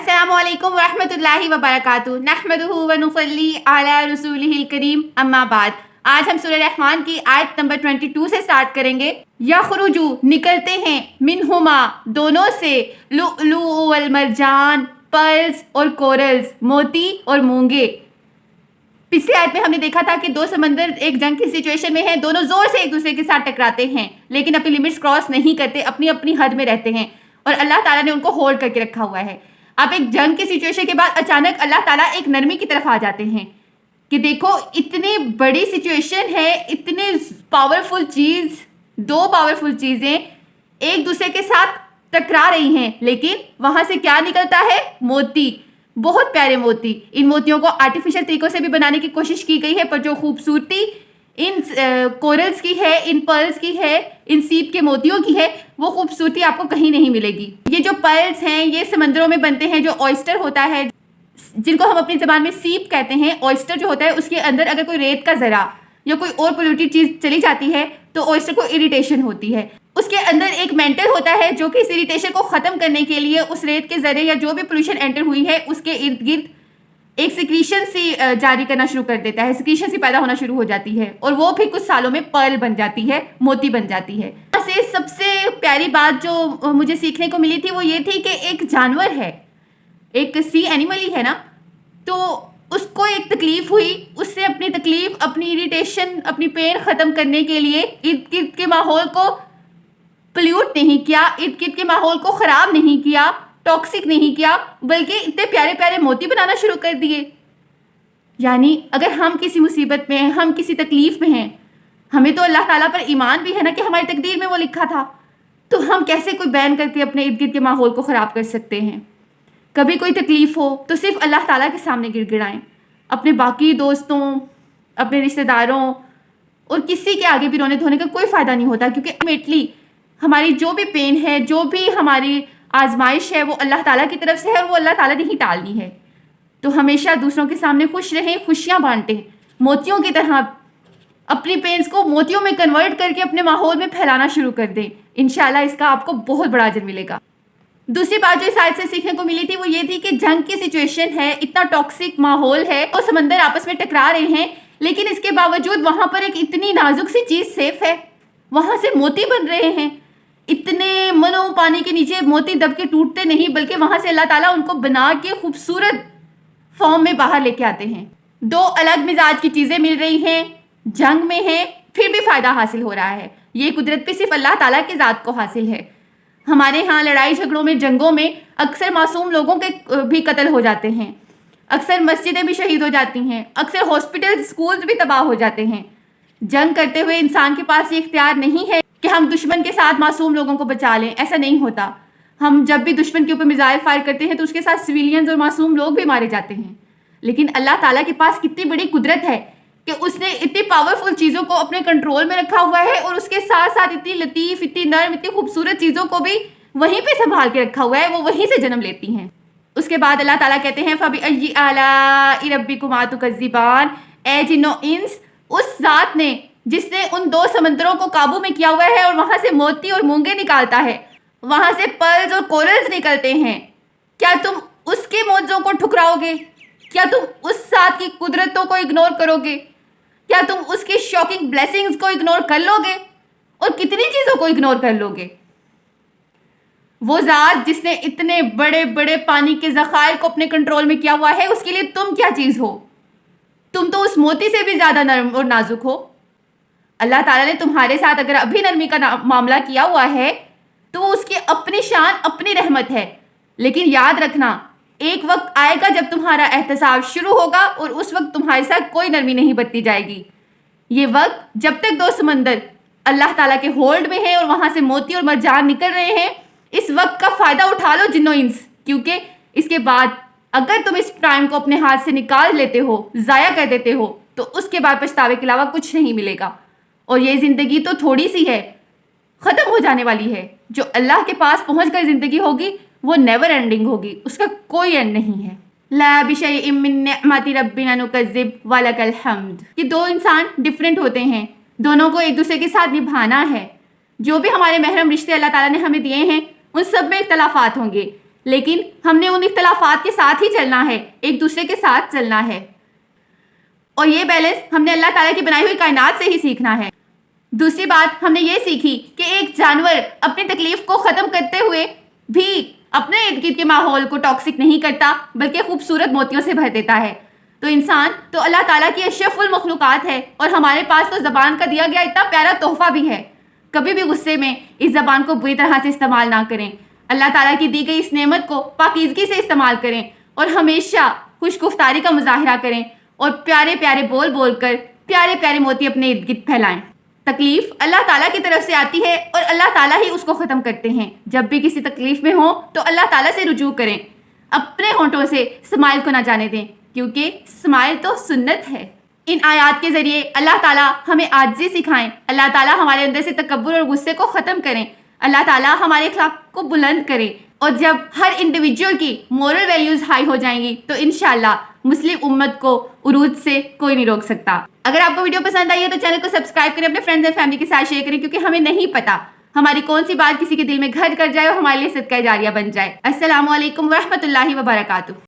السلام علیکم ورحمۃ اللہ وبرکاتہ نحمدہ ونصلی علی رسولہ الکریم اما بعد۔ آج ہم سورہ رحمان کی آیت نمبر 22 سے سٹارٹ کریں گے۔ یخرجو نکلتے ہیں منہما دونوں سے لؤلؤ والمرجان پرلز اور کورلز موتی اور مونگے۔ پچھلی آیت میں ہم نے دیکھا تھا کہ دو سمندر ایک جنگ کی سچویشن میں ہیں، دونوں زور سے ایک دوسرے کے ساتھ ٹکراتے ہیں لیکن اپنی لمٹس کراس نہیں کرتے، اپنی اپنی حد میں رہتے ہیں اور اللہ تعالیٰ نے ان کو ہولڈ کر کے رکھا ہوا ہے۔ اب ایک جنگ کی سچویشن کے بعد اچانک اللہ تعالیٰ ایک نرمی کی طرف آ جاتے ہیں کہ دیکھو اتنی بڑی سچویشن ہے، اتنی پاورفل چیز، دو پاورفل چیزیں ایک دوسرے کے ساتھ ٹکرا رہی ہیں لیکن وہاں سے کیا نکلتا ہے؟ موتی، بہت پیارے موتی۔ ان موتیوں کو آرٹیفیشل طریقوں سے بھی بنانے کی کوشش کی گئی ہے پر جو خوبصورتی ان کورلز کی ہے، ان پرلز کی ہے، ان سیپ کے موتیوں کی ہے، وہ خوبصورتی آپ کو کہیں نہیں ملے گی۔ یہ جو پرلز ہیں یہ سمندروں میں بنتے ہیں، جو آئسٹر ہوتا ہے جن کو ہم اپنی زبان میں سیپ کہتے ہیں۔ آئسٹر جو ہوتا ہے اس کے اندر اگر کوئی ریت کا ذرہ یا کوئی اور پولیوٹیڈ چیز چلی جاتی ہے تو آئسٹر کو اریٹیشن ہوتی ہے۔ اس کے اندر ایک مینٹل ہوتا ہے جو کہ اس اریٹیشن کو ختم کرنے کے لیے اس ریت کے ذرے یا جو بھی پولوشن انٹر ہوئی ہے اس کے ارد گرد ایک سیکریشن سی جاری کرنا شروع کر دیتا ہے، سیکریشن سی پیدا ہونا شروع ہو جاتی ہے اور وہ پھر کچھ سالوں میں پرل بن جاتی ہے، موتی بن جاتی ہے۔ سے سب سے پیاری بات جو مجھے سیکھنے کو ملی تھی وہ یہ تھی کہ ایک جانور ہے، ایک سی اینیمل ہی ہے نا، تو اس کو ایک تکلیف ہوئی، اس سے اپنی تکلیف، اپنی اریٹیشن، اپنی پین ختم کرنے کے لیے ارد گرد کے ماحول کو پلیوٹ نہیں کیا، ارد گرد کے ماحول کو خراب نہیں کیا، ٹاکسک نہیں کیا، بلکہ اتنے پیارے پیارے موتی بنانا شروع کر دیے۔ یعنی اگر ہم کسی مصیبت میں ہیں، ہم کسی تکلیف میں ہیں، ہمیں تو اللہ تعالیٰ پر ایمان بھی ہے نا کہ ہماری تقدیر میں وہ لکھا تھا، تو ہم کیسے کوئی بین کر کے اپنے ارد گرد کے ماحول کو خراب کر سکتے ہیں؟ کبھی کوئی تکلیف ہو تو صرف اللہ تعالیٰ کے سامنے گر گڑائیں، اپنے باقی دوستوں، اپنے رشتہ داروں اور کسی کے آگے بھی رونے دھونے کا کوئی فائدہ نہیں ہوتا، کیونکہ الٹیمیٹلی ہماری جو بھی پین ہے، جو بھی ہماری آزمائش ہے وہ اللہ تعالیٰ کی طرف سے ہے اور وہ اللہ تعالیٰ نے ہی ٹالنی ہے۔ تو ہمیشہ دوسروں کے سامنے خوش رہیں، خوشیاں بانٹیں، موتیوں کی طرح اپنی پینس کو موتیوں میں کنورٹ کر کے اپنے ماحول میں پھیلانا شروع کر دیں۔ انشاءاللہ اس کا آپ کو بہت بڑا اجر ملے گا۔ دوسری بات جو اس آیت سے سیکھنے کو ملی تھی وہ یہ تھی کہ جنگ کی سچویشن ہے، اتنا ٹاکسک ماحول ہے، وہ سمندر آپس میں ٹکرا رہے ہیں لیکن اس کے باوجود وہاں پر ایک اتنی نازک سی چیز سیف ہے، وہاں سے موتی بن رہے ہیں، اتنے منو پانی کے نیچے موتی دب کے ٹوٹتے نہیں بلکہ وہاں سے اللہ تعالیٰ ان کو بنا کے خوبصورت فارم میں باہر لے کے آتے ہیں۔ دو الگ مزاج کی چیزیں مل رہی ہیں، جنگ میں ہیں، پھر بھی فائدہ حاصل ہو رہا ہے۔ یہ قدرت پہ صرف اللہ تعالیٰ کی ذات کو حاصل ہے۔ ہمارے ہاں لڑائی جھگڑوں میں، جنگوں میں اکثر معصوم لوگوں کے بھی قتل ہو جاتے ہیں، اکثر مسجدیں بھی شہید ہو جاتی ہیں، اکثر ہاسپٹل، اسکولز بھی تباہ ہو جاتے ہیں۔ جنگ کرتے ہوئے انسان کے پاس یہ اختیار نہیں ہے کہ ہم دشمن کے ساتھ معصوم لوگوں کو بچا لیں، ایسا نہیں ہوتا۔ ہم جب بھی دشمن کے اوپر میزائل فائر کرتے ہیں تو اس کے ساتھ سویلینز اور معصوم لوگ بھی مارے جاتے ہیں، لیکن اللہ تعالیٰ کے پاس کتنی بڑی قدرت ہے کہ اس نے اتنی پاورفل چیزوں کو اپنے کنٹرول میں رکھا ہوا ہے اور اس کے ساتھ ساتھ اتنی لطیف، اتنی نرم، اتنی خوبصورت چیزوں کو بھی وہیں پہ سنبھال کے رکھا ہوا ہے، وہ وہیں سے جنم لیتی ہیں۔ اس کے بعد اللہ تعالیٰ کہتے ہیں فَبِأَيِّ آلَاءِ رَبِّكُمَا تُكَذِّبَانِ، اے جن و انس، اس ذات نے جس نے ان دو سمندروں کو قابو میں کیا ہوا ہے اور وہاں سے موتی اور مونگے نکالتا ہے، وہاں سے پرلز اور کورلز نکلتے ہیں، کیا تم اس کے معجزوں کو ٹھکراؤ گے؟ کیا تم اس ذات کی قدرتوں کو اگنور کرو گے؟ کیا تم اس کی شاکنگ بلیسنگز کو اگنور کر لو گے؟ اور کتنی چیزوں کو اگنور کر لو گے؟ وہ ذات جس نے اتنے بڑے بڑے پانی کے ذخائر کو اپنے کنٹرول میں کیا ہوا ہے، اس کے لیے تم کیا چیز ہو؟ تم تو اس موتی سے بھی زیادہ نرم اور نازک ہو۔ اللہ تعالیٰ نے تمہارے ساتھ اگر ابھی نرمی کا معاملہ کیا ہوا ہے تو وہ اس کی اپنی شان، اپنی رحمت ہے، لیکن یاد رکھنا ایک وقت آئے گا جب تمہارا احتساب شروع ہوگا اور اس وقت تمہارے ساتھ کوئی نرمی نہیں برتی جائے گی۔ یہ وقت جب تک دو سمندر اللہ تعالیٰ کے ہولڈ میں ہیں اور وہاں سے موتی اور مرجان نکل رہے ہیں، اس وقت کا فائدہ اٹھا لو جنو انس، کیونکہ اس کے بعد اگر تم اس ٹائم کو اپنے ہاتھ سے نکال لیتے ہو، ضائع کر دیتے ہو، تو اس کے بعد پچھتاوے کے علاوہ کچھ نہیں ملے گا۔ اور یہ زندگی تو تھوڑی سی ہے، ختم ہو جانے والی ہے۔ جو اللہ کے پاس پہنچ کر زندگی ہوگی وہ نیور اینڈنگ ہوگی، اس کا کوئی اینڈ نہیں ہے۔ لا بشیء من نعمت ربنا نکذب ولک الحمد۔ یہ دو انسان ڈفرینٹ ہوتے ہیں، دونوں کو ایک دوسرے کے ساتھ نبھانا ہے۔ جو بھی ہمارے محرم رشتے اللہ تعالیٰ نے ہمیں دیے ہیں ان سب میں اختلافات ہوں گے، لیکن ہم نے ان اختلافات کے ساتھ ہی چلنا ہے، ایک دوسرے کے ساتھ چلنا ہے، اور یہ بیلنس ہم نے اللہ تعالیٰ کی بنائی ہوئی کائنات سے ہی سیکھنا ہے۔ دوسری بات ہم نے یہ سیکھی کہ ایک جانور اپنی تکلیف کو ختم کرتے ہوئے بھی اپنے ارد گرد کے ماحول کو ٹاکسک نہیں کرتا، بلکہ خوبصورت موتیوں سے بھر دیتا ہے۔ تو انسان تو اللہ تعالیٰ کی اشرف المخلوقات ہے، اور ہمارے پاس تو زبان کا دیا گیا اتنا پیارا تحفہ بھی ہے۔ کبھی بھی غصے میں اس زبان کو بری طرح سے استعمال نہ کریں، اللہ تعالیٰ کی دی گئی اس نعمت کو پاکیزگی سے استعمال کریں، اور ہمیشہ خوش گفتاری کا مظاہرہ کریں، اور پیارے پیارے بول بول کر پیارے پیارے موتی اپنے ارد گرد پھیلائیں۔ تکلیف اللہ تعالیٰ کی طرف سے آتی ہے، اور اللہ تعالیٰ ہی اس کو ختم کرتے ہیں۔ جب بھی کسی تکلیف میں ہوں تو اللہ تعالیٰ سے رجوع کریں، اپنے ہونٹوں سے اسمائل کو نہ جانے دیں، کیونکہ اسمائل تو سنت ہے۔ ان آیات کے ذریعے اللہ تعالیٰ ہمیں عاجزی سکھائیں، اللہ تعالیٰ ہمارے اندر سے تکبر اور غصے کو ختم کریں، اللہ تعالیٰ ہمارے اخلاق کو بلند کریں، اور جب ہر انڈیویجول کی مورل ویلیوز ہائی ہو جائیں گی تو انشاءاللہ مسلم امت کو عروج سے کوئی نہیں روک سکتا۔ اگر آپ کو ویڈیو پسند آئی ہے تو چینل کو سبسکرائب کریں، اپنے فرینڈز اور فیملی کے ساتھ شیئر کریں، کیونکہ ہمیں نہیں پتا ہماری کون سی بات کسی کے دل میں گھر کر جائے اور ہمارے لیے صدقہ جاریہ بن جائے۔ السلام علیکم ورحمۃ اللہ وبرکاتہ۔